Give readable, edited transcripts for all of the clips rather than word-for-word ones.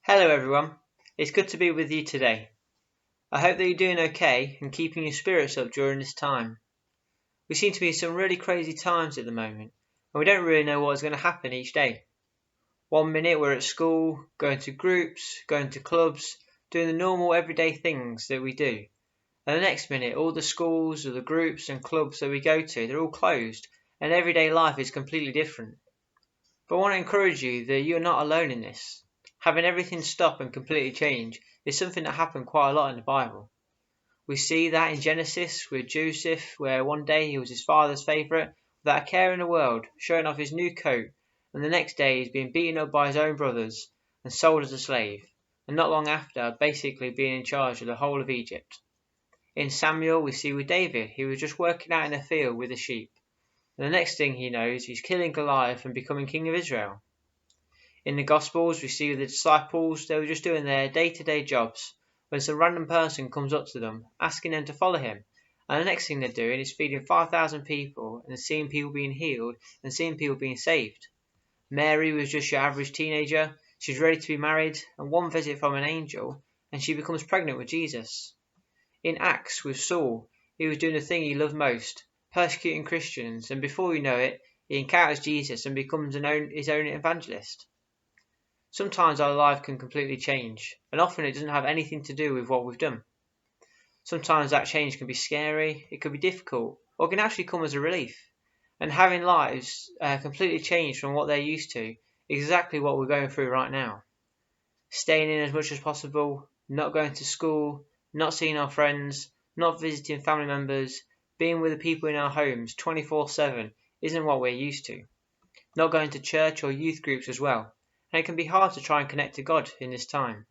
Hello everyone, it's good to be with you today. I hope that you're doing okay and keeping your spirits up during this time. We seem to be in some really crazy times at the moment and we don't really know what is going to happen each day. One minute we're at school, going to groups, going to clubs, doing the normal everyday things that we do. And the next minute all the schools or the groups and clubs that we go to, they're all closed and everyday life is completely different. But I want to encourage you that you're not alone in this. Having everything stop and completely change is something that happened quite a lot in the Bible. We see that in Genesis with Joseph, where one day he was his father's favourite, without a care in the world, showing off his new coat, and the next day he's being beaten up by his own brothers and sold as a slave, and not long after basically being in charge of the whole of Egypt. In Samuel we see with David, he was just working out in a field with the sheep, and the next thing he knows he's killing Goliath and becoming king of Israel. In the Gospels, we see the disciples, they were just doing their day-to-day jobs when some random person comes up to them, asking them to follow him. And the next thing they're doing is feeding 5,000 people and seeing people being healed and seeing people being saved. Mary was just your average teenager. She's ready to be married, and one visit from an angel, and she becomes pregnant with Jesus. In Acts with Saul, he was doing the thing he loved most, persecuting Christians, and before you know it, he encounters Jesus and becomes his own evangelist. Sometimes our life can completely change, and often it doesn't have anything to do with what we've done. Sometimes that change can be scary, it can be difficult, or it can actually come as a relief. And having lives completely changed from what they're used to is exactly what we're going through right now. Staying in as much as possible, not going to school, not seeing our friends, not visiting family members, being with the people in our homes 24/7 isn't what we're used to. Not going to church or youth groups as well. And it can be hard to try and connect to God in this time.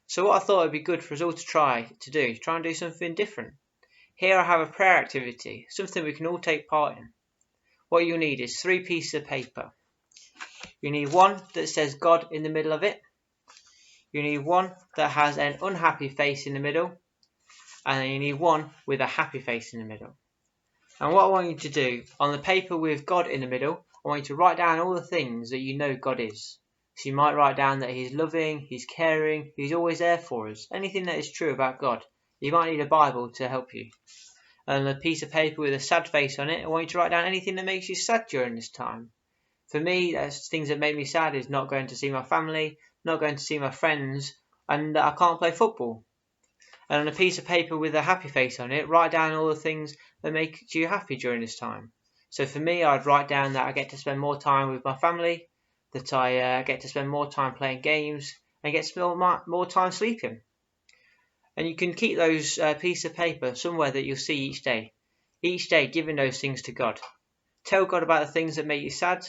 So what I thought would be good for us all to try and do something different. Here I have a prayer activity, something we can all take part in. What you'll need is 3 pieces of paper. You need one that says God in the middle of it. You need one that has an unhappy face in the middle. And then you need one with a happy face in the middle. And what I want you to do, on the paper with God in the middle, I want you to write down all the things that you know God is. So you might write down that He's loving, He's caring, He's always there for us. Anything that is true about God. You might need a Bible to help you. And a piece of paper with a sad face on it, I want you to write down anything that makes you sad during this time. For me, that's things that make me sad is not going to see my family, not going to see my friends, and that I can't play football. And on a piece of paper with a happy face on it, write down all the things that make you happy during this time. So for me, I'd write down that I get to spend more time with my family, that I get to spend more time playing games, and get to spend more time sleeping. And you can keep those pieces of paper somewhere that you'll see each day. Each day giving those things to God. Tell God about the things that make you sad,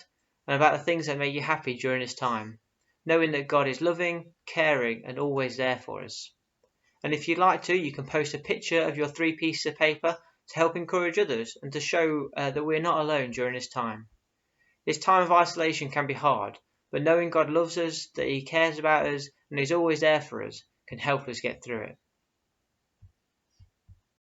and about the things that make you happy during this time. Knowing that God is loving, caring, and always there for us. And if you'd like to, you can post a picture of your 3 pieces of paper to help encourage others and to show that we're not alone during this time. This time of isolation can be hard, but knowing God loves us, that He cares about us, and is always there for us, can help us get through it.